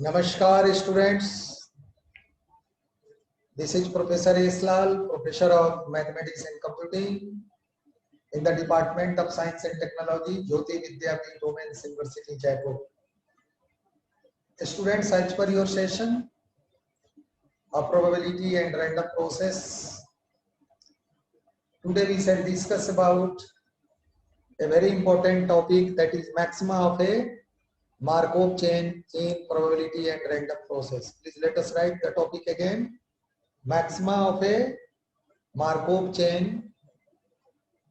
Namaskar students, this is Professor Eslal, Professor of Mathematics and Computing in the Department of Science and Technology, Jyoti Vidyapeeth Women's University, Jaipur. Students, as per your session, a probability and random process. Today we shall discuss about a very important topic, that is maxima of a Markov chain in probability and random process. Please let us write the topic again. Maxima of a Markov chain,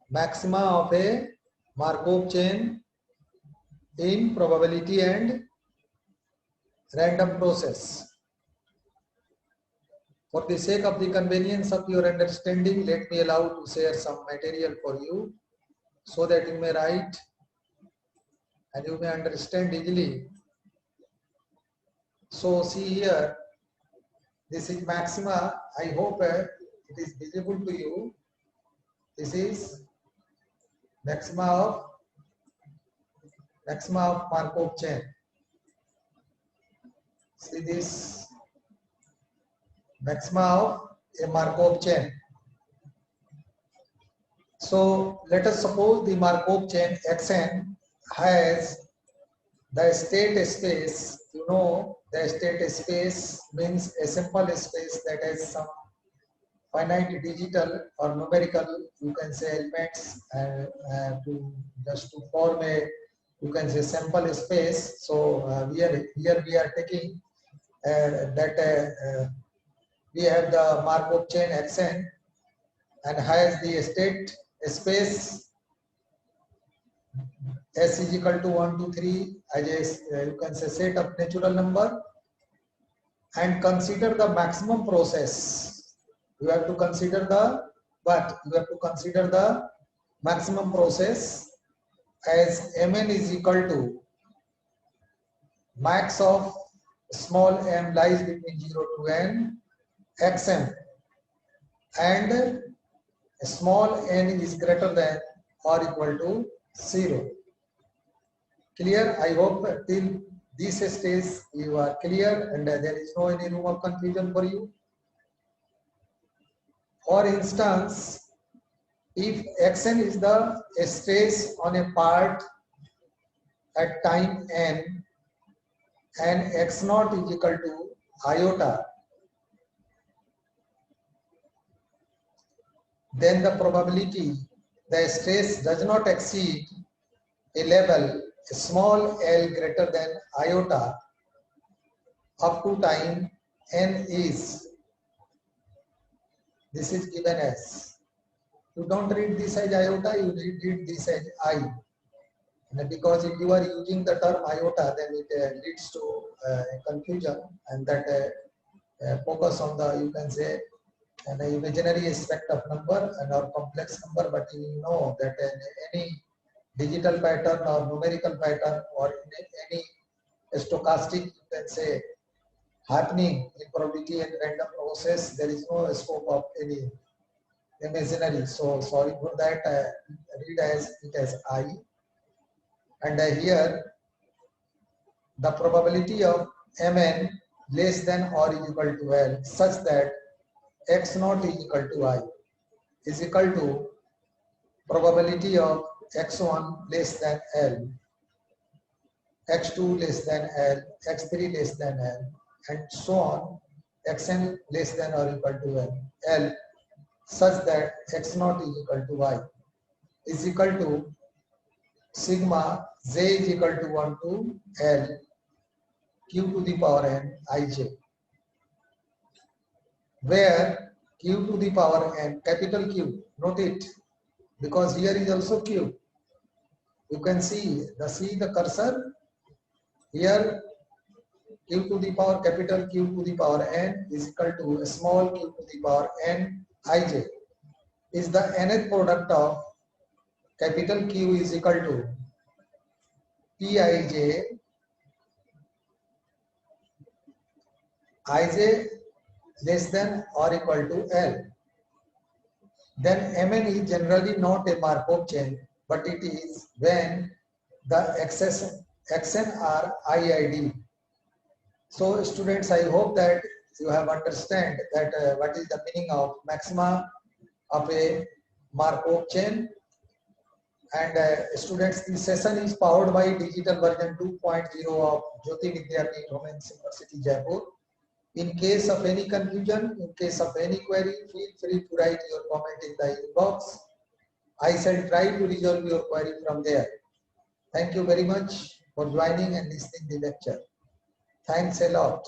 maxima of a Markov chain in probability and random process. For the sake of the convenience of your understanding, let me allow to share some material for you so that you may write and you may understand easily. So see here, this is maxima. I hope it is visible to you. This is maxima of Markov chain. See this maxima of a Markov chain. So let us suppose the Markov chain Xn has the state space. You know, the state space means a simple space that has some finite digital or numerical, you can say, elements to form a, you can say, sample space. So here we are taking that we have the Markov chain Xn and has the state space S is equal to 1, 2, 3 as a, you can say, set of natural number, and consider the maximum process. You have to consider the maximum process as Mn is equal to max of small m lies between 0 to n Xm, and small n is greater than or equal to 0. Clear? I hope till this stage you are clear and there is no any room of confusion for you. For instance, if Xn is the stress on a part at time n and x0 is equal to iota, then the probability the stress does not exceed a level small l greater than iota up to time n is, this is given as, you don't read this as iota, you read this as I. And because if you are using the term iota, then it leads to confusion, and that focus on the, you can say, an imaginary aspect of number and or complex number, but you know that any digital pattern or numerical pattern or any stochastic, you can say, happening in probability and random process, there is no scope of any imaginary. So sorry for that. Read as it as I. And here the probability of Mn less than or is equal to L such that x0 is equal to I is equal to probability of x1 less than L, x2 less than L, x3 less than L, and so on, xn less than or equal to L such that x0 is equal to Y is equal to sigma j is equal to 1 to L q to the power n ij, where q to the power n, capital Q, note it, because here is also Q. You can see the cursor here, q to the power capital Q to the power n is equal to small q to the power n ij is the nth product of capital Q is equal to Pij less than or equal to L. Then Mn is generally not a Markov chain, but it is when the Xn are IID. So students, I hope that you have understand that what is the meaning of maxima of a Markov chain. And students, this session is powered by digital version 2.0 of Jyoti Vidyapeeth Women's University, Jaipur. In case of any confusion, in case of any query, feel free to write your comment in the inbox. I shall try to resolve your query from there. Thank you very much for joining and listening the lecture. Thanks a lot.